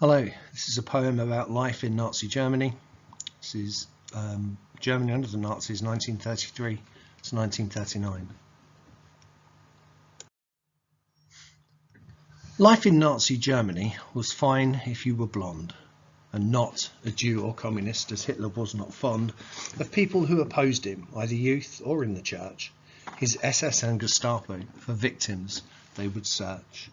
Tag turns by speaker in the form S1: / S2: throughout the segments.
S1: Hello, this is a poem about life in Nazi Germany. This is Germany under the Nazis, 1933 to 1939. Life in Nazi Germany was fine if you were blonde, and not a Jew or communist, as Hitler was not fond of people who opposed him, either youth or in the church. His SS and Gestapo, for victims they would search.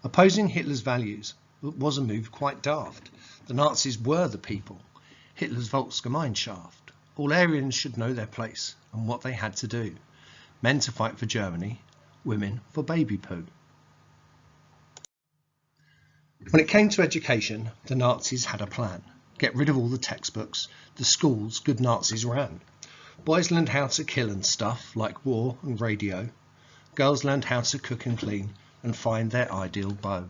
S1: Opposing Hitler's values was a move quite daft. The Nazis were the people, Hitler's Volksgemeinschaft. All Aryans should know their place and what they had to do. Men to fight for Germany, women for baby poo. When it came to education, the Nazis had a plan. Get rid of all the textbooks, the schools good Nazis ran. Boys learned how to kill and stuff, like war and radio. Girls learned how to cook and clean and find their ideal beau.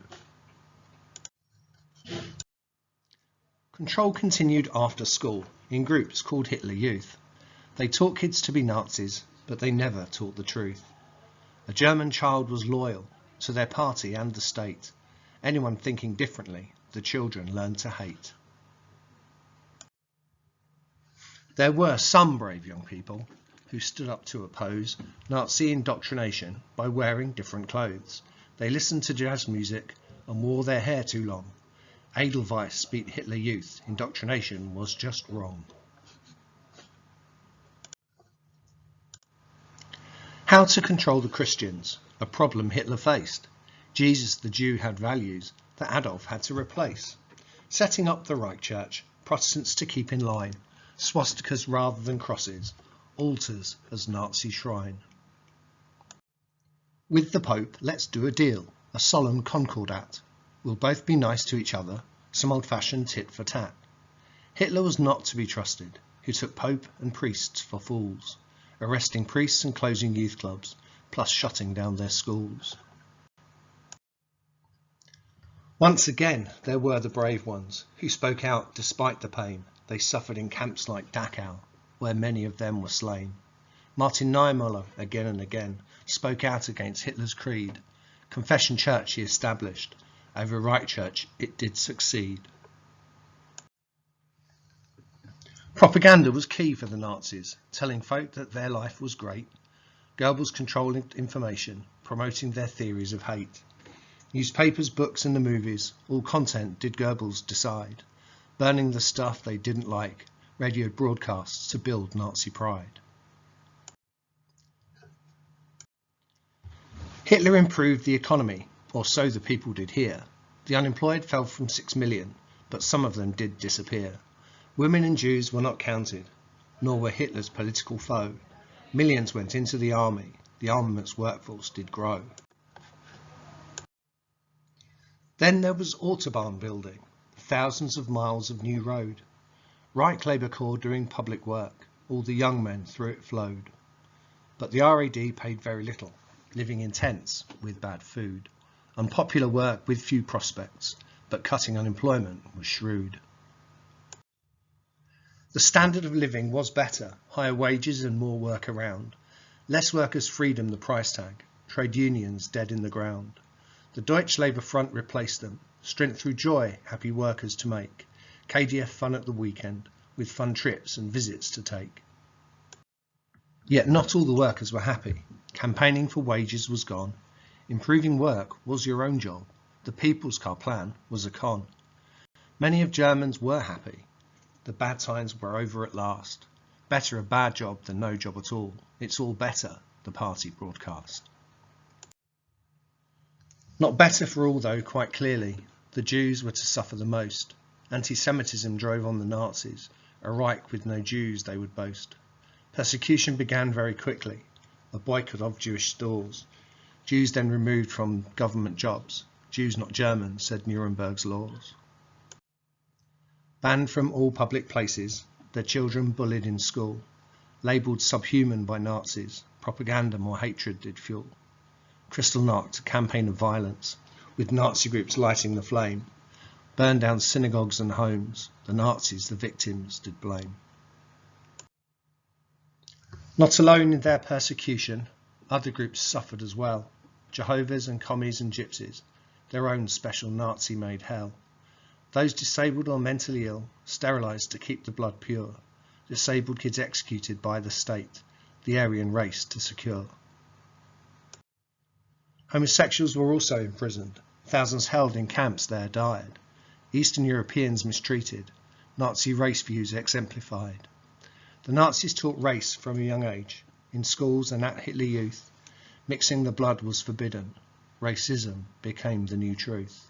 S1: Control continued after school, in groups called Hitler Youth. They taught kids to be Nazis, but they never taught the truth. A German child was loyal to their party and the state. Anyone thinking differently, the children learned to hate. There were some brave young people who stood up to oppose Nazi indoctrination by wearing different clothes. They listened to jazz music and wore their hair too long. Edelweiss beat Hitler Youth. Indoctrination was just wrong. How to control the Christians, a problem Hitler faced. Jesus the Jew had values that Adolf had to replace. Setting up the Reich Church, Protestants to keep in line, swastikas rather than crosses, altars as Nazi shrine. With the Pope, let's do a deal, a solemn concordat. We'll both be nice to each other, some old-fashioned tit for tat. Hitler was not to be trusted, who took Pope and priests for fools, arresting priests and closing youth clubs, plus shutting down their schools. Once again, there were the brave ones, who spoke out despite the pain they suffered in camps like Dachau, where many of them were slain. Martin Niemöller, again and again, spoke out against Hitler's creed. Confession Church he established. Over Reich Church it did succeed. Propaganda was key for the Nazis, telling folk that their life was great. Goebbels controlling information, promoting their theories of hate. Newspapers, books and the movies, all content did Goebbels decide. Burning the stuff they didn't like, radio broadcasts to build Nazi pride. Hitler improved the economy, or so the people did hear. The unemployed fell from 6 million, but some of them did disappear. Women and Jews were not counted, nor were Hitler's political foe. Millions went into the army, the armaments workforce did grow. Then there was Autobahn building, thousands of miles of new road. Reich Labour Corps doing public work, all the young men through it flowed. But the RAD paid very little, living in tents with bad food. Unpopular work with few prospects, but cutting unemployment was shrewd. The standard of living was better, higher wages and more work around. Less workers' freedom the price tag, trade unions dead in the ground. The Deutsche Labour Front replaced them, strength through joy, happy workers to make. KDF fun at the weekend, with fun trips and visits to take. Yet not all the workers were happy. Campaigning for wages was gone. Improving work was your own job. The People's Car plan was a con. Many of Germans were happy. The bad times were over at last. Better a bad job than no job at all. It's all better, the party broadcast. Not better for all though, quite clearly. The Jews were to suffer the most. Anti-Semitism drove on the Nazis. A Reich with no Jews they would boast. Persecution began very quickly. A boycott of Jewish stores. Jews then removed from government jobs. Jews not Germans, said Nuremberg's laws. Banned from all public places, their children bullied in school. Labelled subhuman by Nazis, propaganda more hatred did fuel. Kristallnacht, a campaign of violence, with Nazi groups lighting the flame. Burned down synagogues and homes, the Nazis the victims did blame. Not alone in their persecution, other groups suffered as well. Jehovah's and commies and gypsies, their own special Nazi-made hell. Those disabled or mentally ill, sterilised to keep the blood pure. Disabled kids executed by the state, the Aryan race to secure. Homosexuals were also imprisoned. Thousands held in camps there died. Eastern Europeans mistreated. Nazi race views exemplified. The Nazis taught race from a young age. In schools and at Hitler Youth, mixing the blood was forbidden. Racism became the new truth.